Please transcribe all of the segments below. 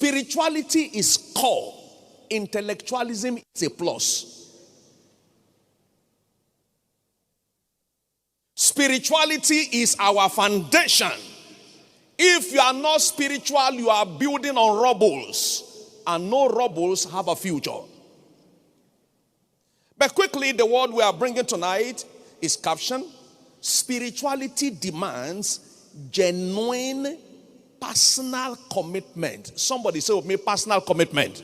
Spirituality is core. Intellectualism is a plus. Spirituality is our foundation. If you are not spiritual, you are building on rubbles, and no rubbles have a future. But quickly, the word we are bringing tonight is caption: spirituality demands genuine personal commitment. Somebody say with me, personal commitment.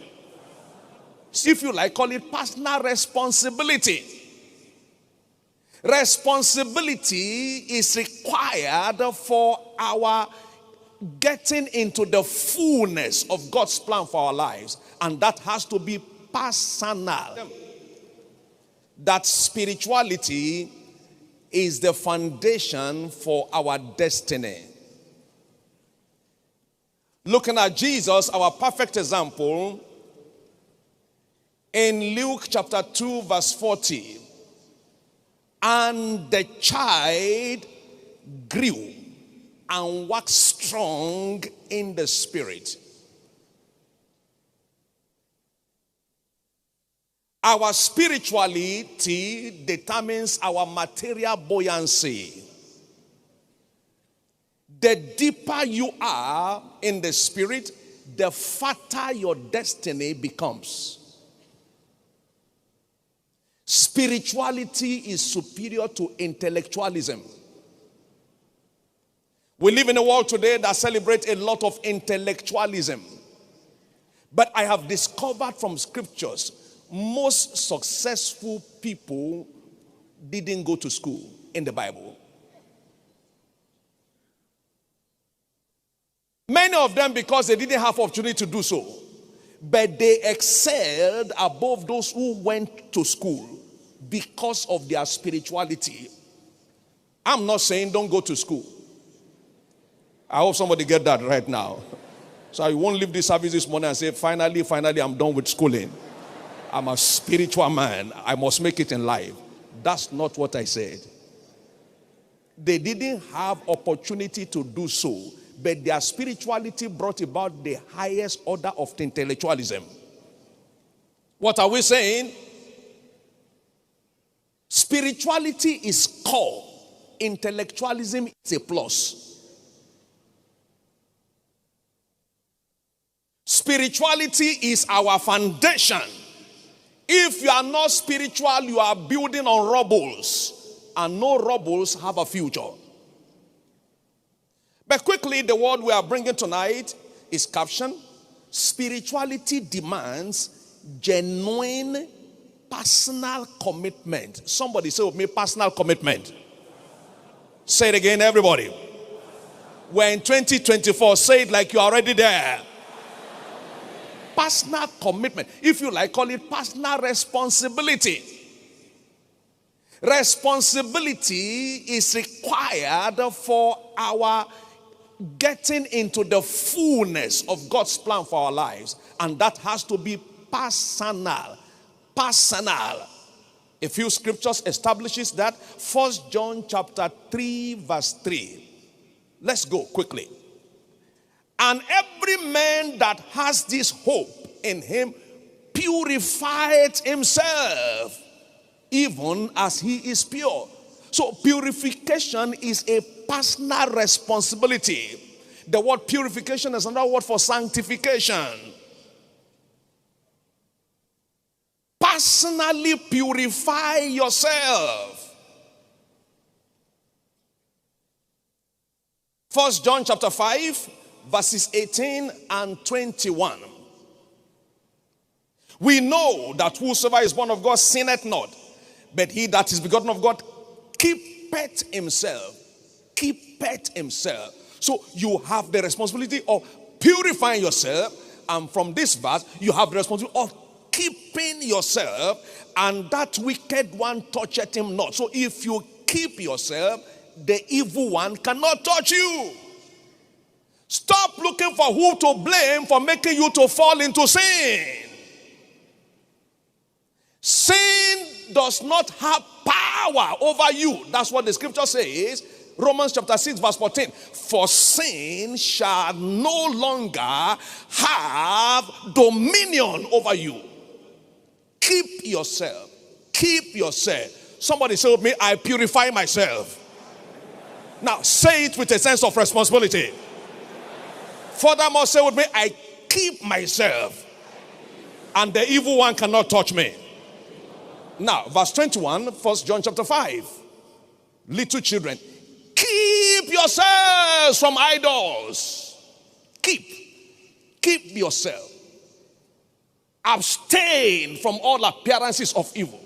See, if you like, call it personal responsibility. Responsibility is required for our getting into the fullness of God's plan for our lives, and that has to be personal. That spirituality is the foundation for our destiny. Looking at Jesus, our perfect example, in Luke chapter 2 verse 40, and the child grew and waxed strong in the spirit. Our spirituality determines our material buoyancy. The deeper you are in the spirit, the fatter your destiny becomes. Spirituality is superior to intellectualism. We live in a world today that celebrates a lot of intellectualism. But I have discovered from scriptures, most successful people didn't go to school in the Bible. Many of them because they didn't have opportunity to do so. But they excelled above those who went to school because of their spirituality. I'm not saying don't go to school. I hope somebody get that right now. So you won't leave this service this morning and say, finally, I'm done with schooling. I'm a spiritual man. I must make it in life. That's not what I said. They didn't have opportunity to do so, but their spirituality brought about the highest order of intellectualism. What are we saying? Spirituality is core. Intellectualism is a plus. Spirituality is our foundation. If you are not spiritual, you are building on rubbles, and no rubbles have a future. But quickly, the word we are bringing tonight is caption: spirituality demands genuine personal commitment. Somebody say with me, personal commitment. Say it again, everybody. We're in 2024. Say it like you're already there. Personal commitment. If you like, call it personal responsibility. Responsibility is required for our getting into the fullness of God's plan for our lives, and that has to be personal. Personal. A few scriptures establishes that. 1 John chapter 3 verse 3. Let's go quickly. And every man that has this hope in him purified himself, even as he is pure. So purification is a personal responsibility. The word purification is another word for sanctification. Personally purify yourself. 1 John chapter 5 verses 18 and 21. We know that whosoever is born of God sinneth not, but he that is begotten of God keepeth himself. Keepeth himself. So you have the responsibility of purifying yourself, and from this verse, you have the responsibility of keeping yourself, and that wicked one toucheth him not. So if you keep yourself, the evil one cannot touch you. Stop looking for who to blame for making you to fall into sin. Sin does not have power over you. That's what the scripture says. Romans chapter 6 verse 14. For sin shall no longer have dominion over you. Keep yourself. Keep yourself. Somebody say with me, I purify myself. Now say it with a sense of responsibility. Furthermore, say with me, I keep myself. And the evil one cannot touch me. Now, verse 21, 1 John chapter 5. Little children, keep yourselves from idols. Keep yourself. Abstain from all appearances of evil.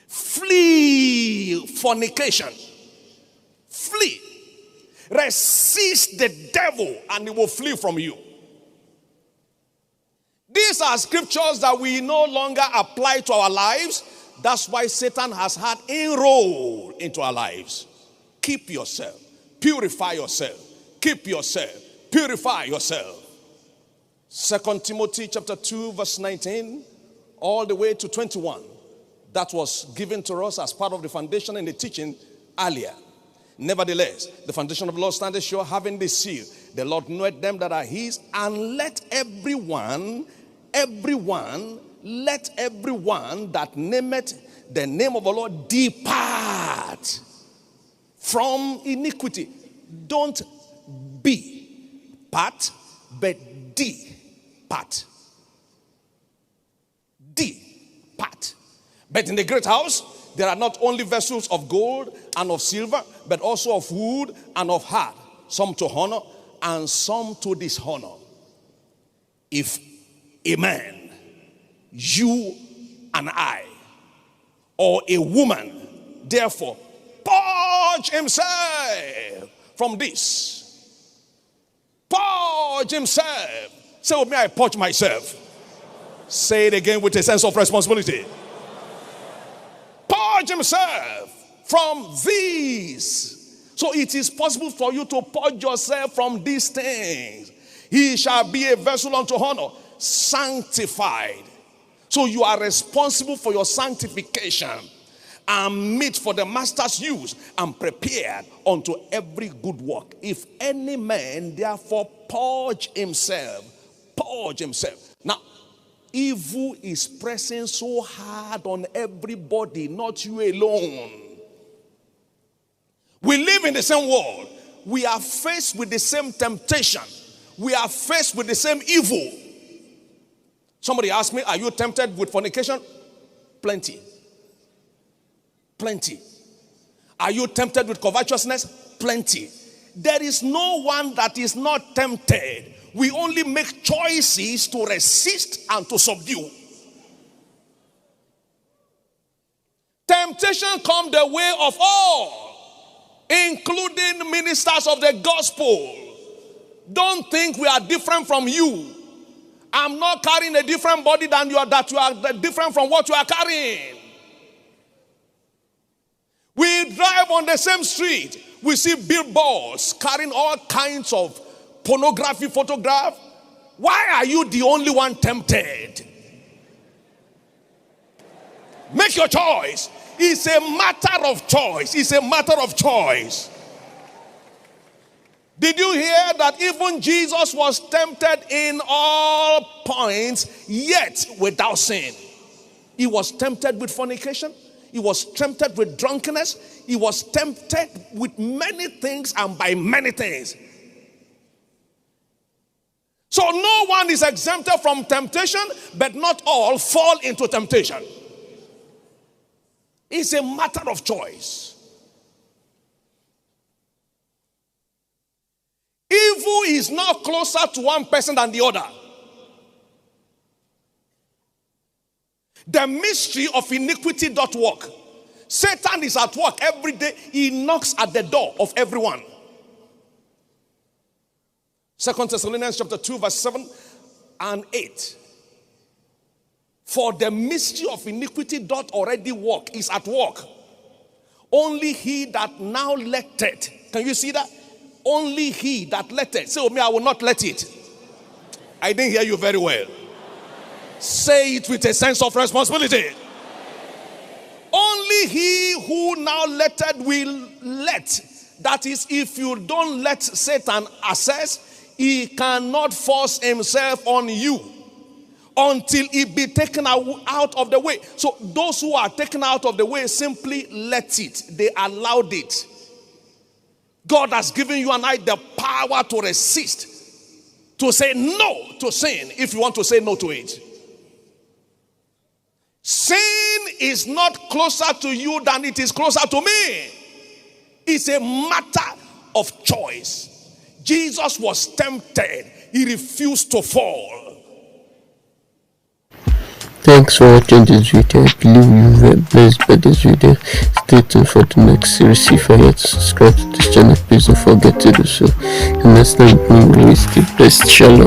Flee fornication. Flee. Resist the devil and he will flee from you. These are scriptures that we no longer apply to our lives. That's why Satan has had inroad into our lives. Keep yourself. Purify yourself. Keep yourself. Purify yourself. 2 Timothy chapter 2 verse 19 all the way to 21. That was given to us as part of the foundation and the teaching earlier. Nevertheless, the foundation of the Lord standeth sure, having this seal. The Lord knoweth them that are his, and let everyone let everyone that nameth the name of the Lord depart from iniquity. Don't be part, but depart. Depart. But in the great house, there are not only vessels of gold and of silver, but also of wood and of earth, some to honor and some to dishonor. If a man, you and I, or a woman, therefore, purge himself from this. Purge himself. Say with me, I purge myself. Say it again with a sense of responsibility. Purge himself from these. So it is possible for you to purge yourself from these things. He shall be a vessel unto honor, sanctified. So you are responsible for your sanctification and meet for the master's use and prepared unto every good work. If any man therefore purge himself. Now, evil is pressing so hard on everybody, not you alone. We live in the same world. We are faced with the same temptation. We are faced with the same evil. Somebody asked me, are you tempted with fornication? Plenty. Plenty. Are you tempted with covetousness? Plenty. There is no one that is not tempted. We only make choices to resist and to subdue. Temptation comes the way of all, including ministers of the gospel. Don't think we are different from you. I'm not carrying a different body than you are, that you are different from what you are carrying. We drive on the same street. We see billboards carrying all kinds of pornography photograph. Why are you the only one tempted? Make your choice. It's a matter of choice. It's a matter of choice. Did you hear that even Jesus was tempted in all points, yet without sin? He was tempted with fornication. He was tempted with drunkenness. He was tempted with many things and by many things. So no one is exempted from temptation, but not all fall into temptation. It's a matter of choice. Evil is not closer to one person than the other. The mystery of iniquity doth work. Satan is at work every day. He knocks at the door of everyone. 2 Thessalonians chapter 2 verse 7 and 8. For the mystery of iniquity doth already work, is at work. Only he that now letteth. Can you see that? Only he that letteth. Say with me, I will not let it. I didn't hear you very well. Say it with a sense of responsibility. Only he who now letteth will let. That is, if you don't let Satan access, he cannot force himself on you. until it be taken out of the way. So those who are taken out of the way simply let it. They allowed it. God has given you and I the power to resist, to say no to sin if you want to say no to it. Sin is not closer to you than it is closer to me. It's a matter of choice. Jesus was tempted. He refused to fall. Thanks for watching this video. I believe you were blessed by this video. Stay tuned for the next series. If you are yet to subscribe to this channel, please don't forget to do so. And next time we will always keep blessed. Shalom.